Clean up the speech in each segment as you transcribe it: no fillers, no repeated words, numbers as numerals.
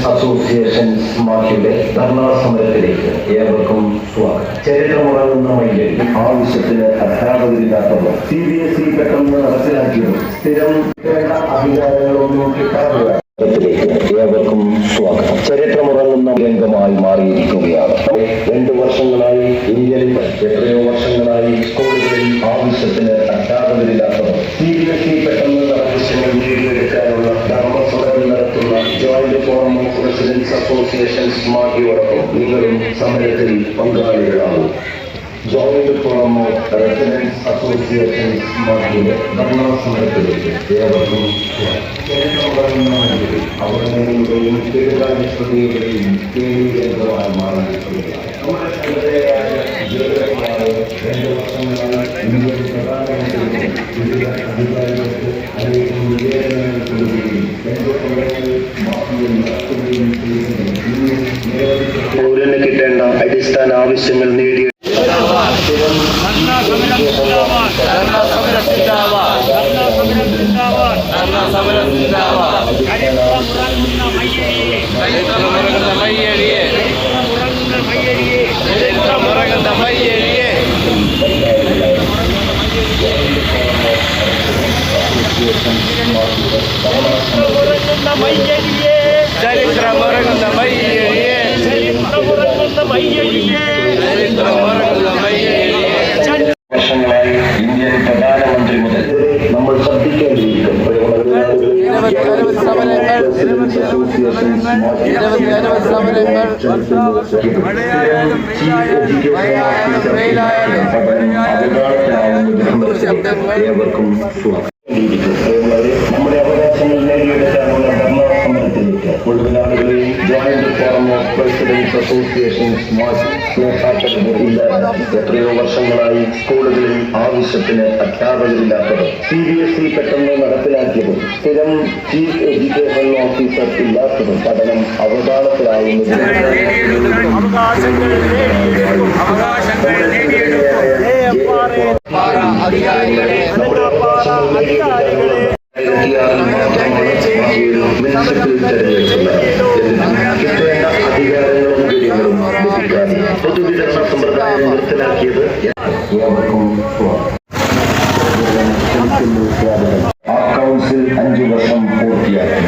Association മാർച്ചിയുടെ dharna സമരത്തിലേക്ക് ഏവർക്കും സ്വാഗതം. ചരിത്രമുറങ്ങുന്ന മയ്യൽ ആവശ്യത്തിന് അധ്യാപകരില്ലാത്തവർ CBSE പെട്ടെന്ന് നടപ്പിലാക്കിയതും സ്ഥിരം വേണ്ട അധികാരങ്ങളൊന്നും കിട്ടാതെ ഏവർക്കും സ്വാഗതം. ചരിത്രമുറങ്ങുന്ന രംഗമായി മാറിയിരിക്കുകയാണ്. 2 വർഷങ്ങളായി ഇന്ത്യയിൽ എത്രയോ വർഷങ്ങളായി സ്കൂളുകളിൽ ആവശ്യത്തിന് അധ്യാപകരില്ലാത്തവർ CBSE പെട്ടെന്ന് ആവശ്യങ്ങൾ നേടിയെടുക്കാനുള്ള ധർമ്മസഭകൾ നടത്തുന്ന joint forum of residents associations മാർച്ചിയോടൊപ്പം നിങ്ങളും സമരത്തിൽ പങ്കാളികളാകും. Joint forum of residents associations മാർച്ചിയുടെ ധർണാ സമരത്തിലേക്ക് ഏവർക്കും അവഗണനയുടെയും കീഴ്കാര്യസ്ഥതയുടെയും കേന്ദ്രീകൃതമായി മാറിയിരിക്കുകയാണ്. നമ്മുടെ സംഘടനയായ ജീവനക്കാരെ 2 വർഷങ്ങളായി ഇന്ത്യൻ പ്രധാനമന്ത്രിക്കും വിവിധ അധികാരികൾക്ക് അനേകം നിവേദനങ്ങൾ കൊടുക്കുകയും പൗരന് കിട്ടേണ്ട അടിസ്ഥാന ആവശ്യങ്ങൾ നേടിയ വർഷങ്ങളായി ഇന്ത്യൻ പ്രധാനമന്ത്രി മുതൽ നമ്മൾ ശ്രദ്ധിക്കേണ്ടിയിരിക്കും. നമ്മുടെ അവകാശങ്ങൾ നേടിയെടുക്കാനുള്ള ധർണാ സമരത്തിലേക്ക് മുഴുവൻ ആളുകളെയും joint forum of residents associations ഇല്ലാതെ എത്രയോ വർഷങ്ങളായി സ്കൂളുകളിൽ ആവശ്യത്തിന് അധ്യാപകരില്ലാത്തത് CBSE പെട്ടെന്ന് നടപ്പിലാക്കിയതും സ്ഥിരം ചീഫ് എഡ്യൂക്കേഷൻ ഓഫീസർ ഇല്ലാത്തതും പഠനം അവതാളത്തിലാവുന്നതും പൊതുവിതരണ സമ്പ്രദായം നിർത്തലാക്കിയത് ഏവർക്കും ആ കൗൺസിൽ 5 വർഷം പൂർത്തിയാക്കി.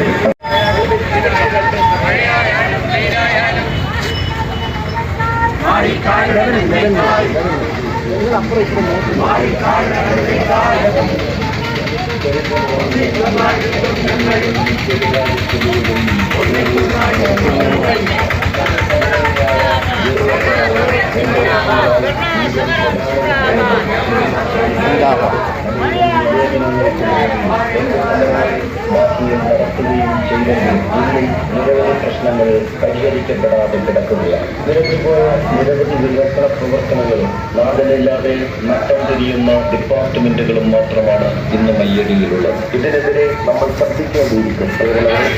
നിരവധി പ്രശ്നങ്ങൾ പരിഹരിക്കപ്പെടാതെ കിടക്കുകയാണ്. നിലവിൽപോയ നിരവധി വികസന പ്രവർത്തനങ്ങളും നാടിനില്ലാതെ നട്ടം തിരിയുന്ന ഡിപ്പാർട്ട്മെന്റുകളും മാത്രമാണ് ഇന്ന് മയ്യടിയിലുള്ളത്. ഇതിനെതിരെ നമ്മൾ ശ്രദ്ധിക്കേണ്ടിയിരിക്കും.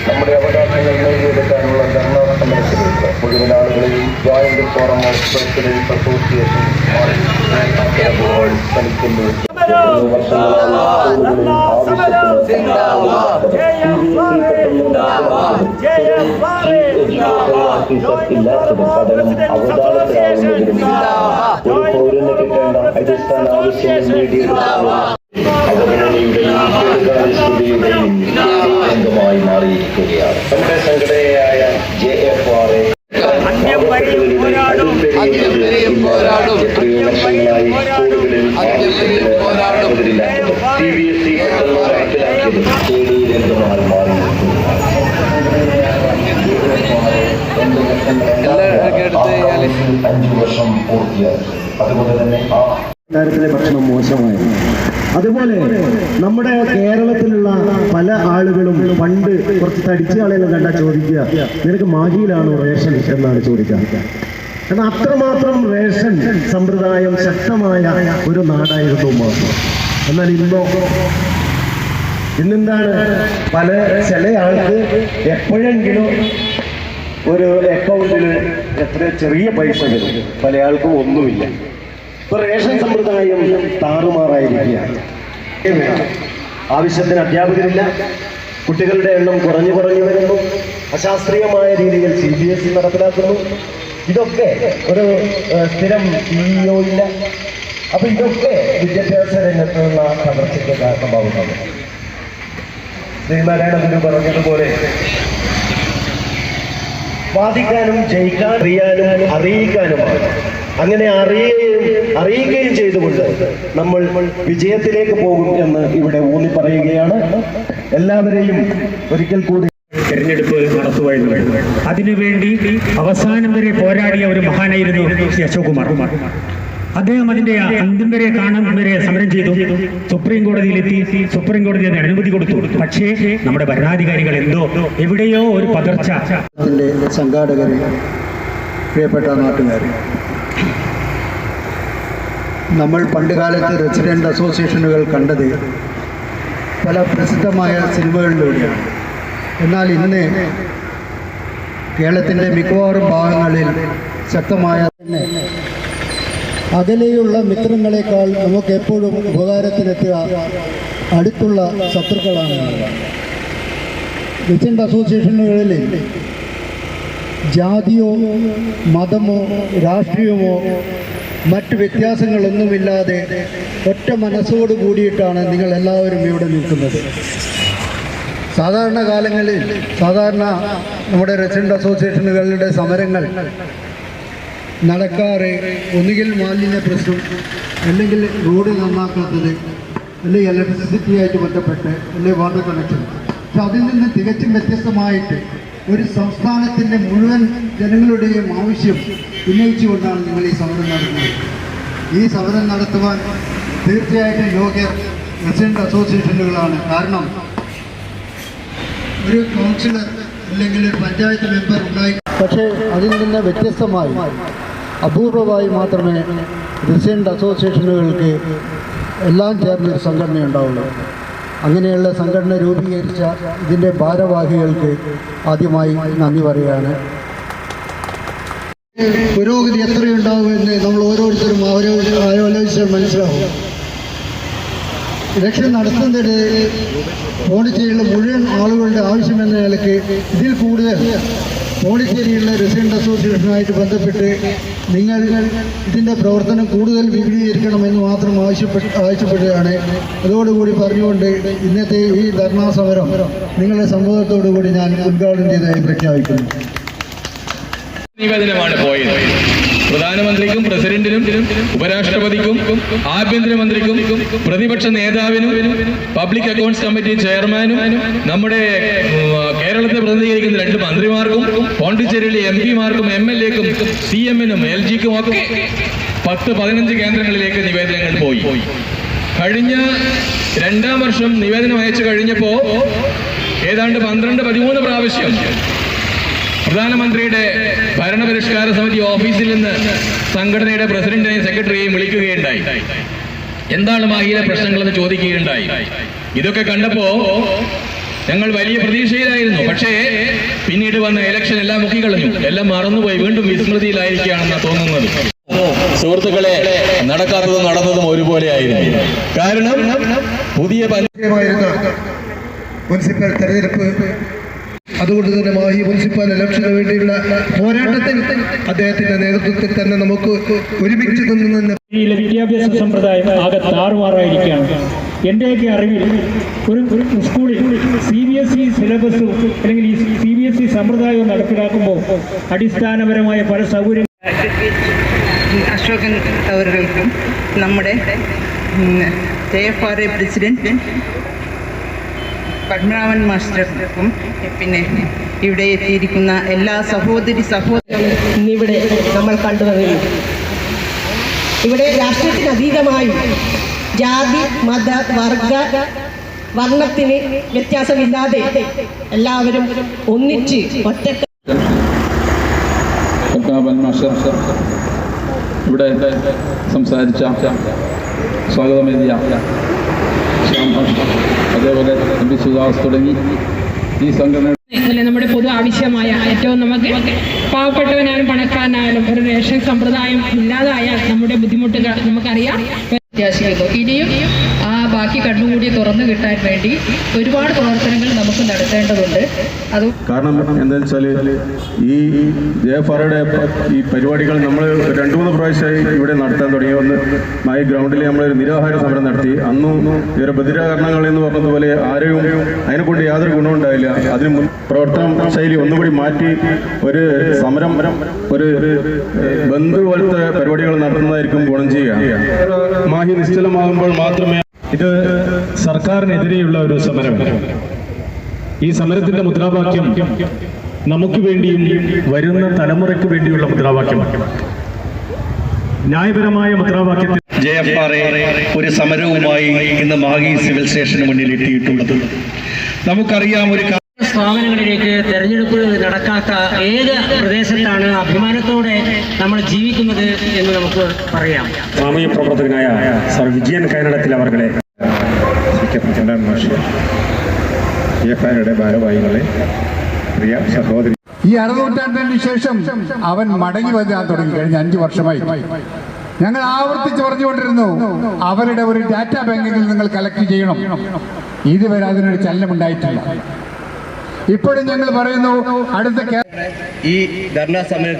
നമ്മുടെ അവകാശങ്ങൾ നേടിയെടുക്കാനുള്ള ധർണാ സമരത്തിലേക്ക് മുഴുവൻ ആളുകളെയും joint forum of residents association ശ്രമിക്കുന്നു. ഇല്ലാത്തത് പഠനം അവതാളത്തിലാവുന്നതിനും ഒരു പൗരന് കിട്ടേണ്ട അടിസ്ഥാന ആവശ്യങ്ങൾ നേടിയെടുക്കാനുള്ള അവഗണനയുടെയും കീഴ്കാര്യസ്ഥതയുടെയും അംഗമായി മാറിയിരിക്കുകയാണ്. നമ്മുടെ സംഘടനയായ JFRA എത്രയോ വർഷങ്ങളായി സ്കൂളുകളിൽ ആവശ്യത്തിന് CBSE നടപ്പിലാക്കിയത് കേന്ദ്രീകൃതമായി മാറിയിരിക്കുകയാണ്. 5 വർഷം പൂർത്തിയാക്കി. അതുപോലെ തന്നെ കാര്യത്തിലെ ഭക്ഷണം മോശമായിരുന്നു. അതുപോലെ നമ്മുടെ കേരളത്തിലുള്ള പല ആളുകളും പണ്ട് കുറച്ച് തടിച്ച ആളുകൾ കണ്ടാൽ ചോദിക്കുക, നിനക്ക് മാഹിയിലാണോ റേഷൻ എന്നാണ് ചോദിക്കുക. കാരണം അത്രമാത്രം റേഷൻ സമ്പ്രദായം ശക്തമായ ഒരു നാടായിരുന്നു മാഹി. എന്നാൽ ഇന്നെന്താണ്, ചില ആൾക്ക് എപ്പോഴെങ്കിലും ഒരു അക്കൗണ്ടിൽ എത്ര ചെറിയ പൈസ വരും, പല ആൾക്കും ഒന്നുമില്ല. ഇപ്പൊ റേഷൻ സമ്പ്രദായം താറുമാറായിരിക്കുകയാണ്. ആവശ്യത്തിന് അധ്യാപകരില്ല, കുട്ടികളുടെ എണ്ണം കുറഞ്ഞു വരുന്നു. അശാസ്ത്രീയമായ രീതിയിൽ CBSE നടപ്പിലാക്കുന്നു. ഇതൊക്കെ ഒരു സ്ഥിരം CEO ഇല്ല. അപ്പൊ ഇതൊക്കെ വിദ്യാഭ്യാസ രംഗത്തുള്ള തകർച്ചയ്ക്ക് കാരണമാകുന്നത്. ശ്രീനാരായണ ഗുരു പറഞ്ഞതുപോലെ വാദിക്കാനും ജയിക്കാൻ അറിയാനും അറിയിക്കാനുമാണ്. അങ്ങനെ അറിയുകയും ചെയ്തുകൊണ്ട് നമ്മൾ വിജയത്തിലേക്ക് പോകും എന്ന് ഇവിടെ ഊന്നി പറയുകയാണ്. എല്ലാവരെയും ഒരിക്കൽ കൂടി തെരഞ്ഞെടുപ്പ് നടത്തുമായിരുന്നു. അതിനുവേണ്ടി അവസാനം വരെ പോരാടിയ ഒരു മഹാനായിരുന്നു അശോക് കുമാർ. അദ്ദേഹം അതിന്റെ അന്ത്യം വരെ കാണാൻ വരെ സമരം ചെയ്തു. സുപ്രീം കോടതിയിലെത്തി. സുപ്രീം കോടതി അതിന് അനുമതി കൊടുത്തു. പക്ഷേ നമ്മുടെ ഭരണാധികാരികൾ എവിടെയോ ഒരു പതർച്ച. സംഘാടകരെ, പ്രിയപ്പെട്ട നാട്ടുകാരെ, നമ്മൾ പണ്ടുകാലത്ത് റെസിഡന്റ് അസോസിയേഷനുകൾ കണ്ടത് പല പ്രസിദ്ധമായ സിനിമകളിലൂടെയാണ്. എന്നാൽ ഇന്ന് കേരളത്തിൻ്റെ മിക്കവാറും ഭാഗങ്ങളിൽ ശക്തമായ അകലെയുള്ള മിത്രങ്ങളെക്കാൾ നമുക്ക് എപ്പോഴും ഉപകാരത്തിലെത്തുക അടുത്തുള്ള ശത്രുക്കളാണ്. റെസിഡന്റ് അസോസിയേഷനുകളിൽ ജാതിയോ മതമോ രാഷ്ട്രീയമോ മറ്റ് വ്യത്യാസങ്ങളൊന്നുമില്ലാതെ ഒറ്റ മനസ്സോട് കൂടിയിട്ടാണ് നിങ്ങൾ എല്ലാവരും ഇവിടെ നിൽക്കുന്നത്. സാധാരണ കാലങ്ങളിൽ നമ്മുടെ റെസിഡന്റ് അസോസിയേഷനുകളുടെ സമരങ്ങൾ നടക്കാറ് ഒന്നുകിൽ മാലിന്യ പ്രശ്നം, അല്ലെങ്കിൽ റോഡ് നന്നാക്കാത്തത്, അല്ലെങ്കിൽ ഇലക്ട്രിസിറ്റിയായിട്ട് ബന്ധപ്പെട്ട്, അല്ലെങ്കിൽ വാട്ടർ കണക്ഷൻ. പക്ഷെ അതിൽ നിന്ന് തികച്ചും വ്യത്യസ്തമായിട്ട് ഒരു സംസ്ഥാനത്തിൻ്റെ മുഴുവൻ ജനങ്ങളുടെയും ആവശ്യം ഉന്നയിച്ചുകൊണ്ടാണ് നിങ്ങൾ ഈ സമരം നടത്തുന്നത്. ഈ സമരം നടത്തുവാൻ തീർച്ചയായിട്ടും യോഗ്യർ റെസിഡന്റ് അസോസിയേഷനുകളാണ്. കാരണം ഒരു കൗൺസിലർ അല്ലെങ്കിൽ ഒരു പഞ്ചായത്ത് മെമ്പർ ഉണ്ടായി, പക്ഷേ അതിൽ നിന്ന് വ്യത്യസ്തമായി അപൂർവമായി മാത്രമേ റെസിഡന്റ് അസോസിയേഷനുകൾക്ക് എല്ലാം ചേർന്നൊരു സംഘടന ഉണ്ടാവുള്ളൂ. അങ്ങനെയുള്ള സംഘടന രൂപീകരിച്ച ഇതിൻ്റെ ഭാരവാഹികൾക്ക് ആദ്യമായി നന്ദി പറയുകയാണ്. പുരോഗതി എത്രയുണ്ടാവുമെന്ന് നമ്മൾ ഓരോരുത്തരും ആലോചിച്ചാൽ മനസ്സിലാവും. ഇലക്ഷൻ നടത്തുന്നതിന് പോണ്ടിച്ചേരിയിലുള്ള മുഴുവൻ ആളുകളുടെ ആവശ്യമെന്ന നിലയ്ക്ക് ഇതിൽ കൂടുതൽ പോണ്ടിച്ചേരിയിലുള്ള റെസിഡന്റ് അസോസിയേഷനുമായിട്ട് ബന്ധപ്പെട്ട് നിങ്ങൾ ഇതിൻ്റെ പ്രവർത്തനം കൂടുതൽ വിപുലീകരിക്കണമെന്ന് മാത്രം ആവശ്യപ്പെടുകയാണ്. അതോടുകൂടി പറഞ്ഞുകൊണ്ട് ഇന്നത്തെ ഈ ധർണാ സമരം നിങ്ങളുടെ സമ്മതത്തോടുകൂടി ഞാൻ ഉദ്ഘാടനം ചെയ്തതായി പ്രഖ്യാപിക്കുന്നു. നിവേദനമാണ് പോയത്. പ്രധാനമന്ത്രിക്കും പ്രസിഡന്റിനും ഉപരാഷ്ട്രപതിക്കും ആഭ്യന്തരമന്ത്രിക്കും പ്രതിപക്ഷ നേതാവിനും പബ്ലിക് അക്കൗണ്ട്സ് കമ്മിറ്റി ചെയർമാനും നമ്മുടെ കേരളത്തെ പ്രതിനിധീകരിക്കുന്ന 2 മന്ത്രിമാർക്കും പോണ്ടിച്ചേരിയിലെ MP-മാർക്കും MLA-ക്കും CM-നും LG-ക്കും ഒക്കെ 10-15 കേന്ദ്രങ്ങളിലേക്ക് നിവേദനങ്ങൾ പോയി. കഴിഞ്ഞ 2ാം വർഷം നിവേദനം അയച്ചു കഴിഞ്ഞപ്പോൾ ഏതാണ്ട് 12-13 പ്രാവശ്യം പ്രധാനമന്ത്രിയുടെ ഭരണപരിഷ്കാര സമിതി ഓഫീസിൽ നിന്ന് സംഘടനയുടെ പ്രസിഡന്റിനെയും സെക്രട്ടറിയെയും വിളിക്കുകയുണ്ടായി. എന്താണ് മാഹിയിലെ പ്രശ്നങ്ങളെന്ന് ചോദിക്കുകയുണ്ടായി. ഇതൊക്കെ കണ്ടപ്പോ ഞങ്ങൾ വലിയ പ്രതീക്ഷയിലായിരുന്നു. പക്ഷേ പിന്നീട് വന്ന ഇലക്ഷൻ എല്ലാം മുക്കിക്കളഞ്ഞു. എല്ലാം മറന്നുപോയി. വീണ്ടും വിസ്മൃതിയിലായിരിക്കുകയാണെന്നാണ് തോന്നുന്നത്. സുഹൃത്തുക്കളെ, നടക്കാത്തതും നടന്നതും ഒരുപോലെ ആയിരുന്നു. കാരണം പുതിയ മുനിസിപ്പൽ തെരഞ്ഞെടുപ്പ്, അതുകൊണ്ട് തന്നെ മാഹി മുനിസിപ്പൽ ഇലക്ഷന് വേണ്ടിയുള്ള പോരാട്ടത്തിൽ അദ്ദേഹത്തിന്റെ നേതൃത്വത്തിൽ തന്നെ നമുക്ക് ഒരുമിച്ച് നിന്ന് വിദ്യാഭ്യാസ സമ്പ്രദായം ആകെ താറുമാറായിരിക്കുകയാണ്. എന്റെയൊക്കെ അറിവിൽ ഒരു സ്കൂളിൽ CBSE സിലബസും അല്ലെങ്കിൽ ഈ CBSE സമ്പ്രദായവും നടപ്പിലാക്കുമ്പോൾ അടിസ്ഥാനപരമായ പല സൗകര്യങ്ങളും അശോകൻ അവർക്കും നമ്മുടെ JFRA പ്രസിഡന്റ് പത്മനാഭൻ മാസ്റ്റർക്കും പിന്നെ ഇവിടെ എത്തിയിരിക്കുന്ന എല്ലാ സഹോദരങ്ങളും ഇന്നിവിടെ നമ്മൾ കണ്ടുവന്നു. ഇവിടെ രാഷ്ട്രീയത്തിനതീതമായി ജാതി മത വർണ്ണത്തിന് വ്യത്യാസമില്ലാതെ എല്ലാവരും ഒന്നിച്ച് ഒറ്റ ഇവിടെ സംസാരിച്ച സ്വാഗതമെഴുതിയ അതേപോലെ MP സുഹാസ് തുടങ്ങി ഈ സംഘടന നമ്മുടെ പൊതു ആവശ്യമായ ഏറ്റവും നമുക്ക് പാവപ്പെട്ടവനായാലും പണക്കാരനായാലും ഒരു റേഷൻ സമ്പ്രദായം ഇല്ലാതായാൽ നമ്മുടെ ബുദ്ധിമുട്ടുകൾ നമുക്കറിയാം. ഇനിയും ആ ബാക്കി കണ്ണുകൂടി തുറന്നു കിട്ടാൻ വേണ്ടി ഒരുപാട് പ്രവർത്തനങ്ങൾ നമുക്ക് നടത്തേണ്ടതുണ്ട്. അത് കാരണം എന്താണെന്ന് വെച്ചാൽ ഈ JFRയുടെ ഈ പരിപാടികൾ നമ്മൾ 2-3 പ്രാവശ്യമായി ഇവിടെ നടത്താൻ തുടങ്ങി. ഒന്ന് മായി ഗ്രൗണ്ടിൽ നമ്മളൊരു നിരാഹാര സമരം നടത്തി. അന്നും ഇവരെ ബദിരാകരണങ്ങൾ എന്ന് പറഞ്ഞതുപോലെ ആരെയും അതിനെക്കൊണ്ട് യാതൊരു ഗുണവും ഉണ്ടായില്ല. അതിന് പ്രവർത്തന ശൈലി ഒന്നുകൂടി മാറ്റി ഒരു സമരം, ഒരു ബന്ദ് പോലത്തെ പരിപാടികൾ നടത്തുന്നതായിരിക്കും ഗുണം ചെയ്യുക. മാഹി നിശ്ചലമാകുമ്പോൾ മാത്രമേ ഇത് സർക്കാരിനെതിരെയുള്ള ഒരു സമരമാണ്. ഈ സമരത്തിന്റെ മുദ്രാവാക്യം നമുക്ക് വേണ്ടിയും വരുന്ന തലമുറയ്ക്ക് വേണ്ടിയുള്ള മുദ്രാവാക്യമാണ്. ന്യായപരമായ മുദ്രാവാക്യത്തിൽ JFR ഒരു സമരവുമായി ഇന്ന് മാഹി സിവിൽ സ്റ്റേഷന് മുന്നിൽ എത്തിയിട്ടുള്ളത്. നമുക്കറിയാം, ഒരു സ്ഥാപനങ്ങളിലേക്ക് തെരഞ്ഞെടുപ്പ് നടക്കാത്ത ഏക പ്രദേശത്താണ് അഭിമാനത്തോടെ നമ്മൾ ജീവിക്കുന്നത് എന്ന് നമുക്ക് പറയാം. സാമൂഹ്യ പ്രവർത്തകനായ സർ വിജയൻ കൈനടത്തിൽ അവർകളെ JFRയുടെ ഭാരവാഹികളെ, പ്രിയ സഹോദരി, ഈ അരനൂറ്റാണ്ടിന് ശേഷം അവൻ മടങ്ങി വരാൻ തുടങ്ങി. കഴിഞ്ഞ 5 വർഷമായി ഞങ്ങൾ ആവർത്തിച്ച് പറഞ്ഞുകൊണ്ടിരുന്നു, അവരുടെ ഒരു ഡാറ്റാ ബാങ്കിൽ നിങ്ങൾ കളക്ട് ചെയ്യണം. ഇതുവരെ അതിനൊരു ചലനമുണ്ടായിട്ടില്ല. ഇപ്പോഴും ഞങ്ങൾ പറയുന്നു, അടുത്ത ഈ ധർണാ സമരം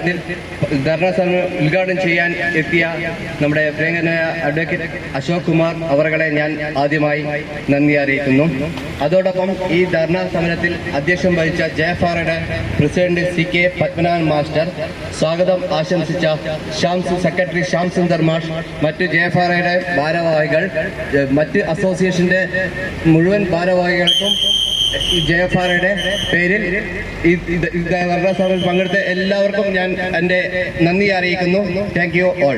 ഉദ്ഘാടനം ചെയ്യാൻ എത്തിയ നമ്മുടെ പ്രിയങ്കരനായ അഡ്വക്കേറ്റ് അശോക് കുമാർ അവരെ ഞാൻ ആദ്യമായി നന്ദി അറിയിക്കുന്നു. അതോടൊപ്പം ഈ ധർണാ സമരത്തിൽ അധ്യക്ഷം വഹിച്ച JFRയുടെ പ്രസിഡന്റ് CK പത്മനാഭൻ മാസ്റ്റർ, സ്വാഗതം ആശംസിച്ച സെക്രട്ടറി ശ്യാം സുന്ദർ മാഷ്, മറ്റ് JFRയുടെ ഭാരവാഹികൾ, മറ്റ് അസോസിയേഷന്റെ മുഴുവൻ ഭാരവാഹികൾക്കും JFRയുടെ പേരിൽ ഈ ധർണാ സമരത്തിൽ പങ്കെടുത്ത എല്ലാവർക്കും ഞാൻ എൻ്റെ നന്ദി അറിയിക്കുന്നു. Thank you all.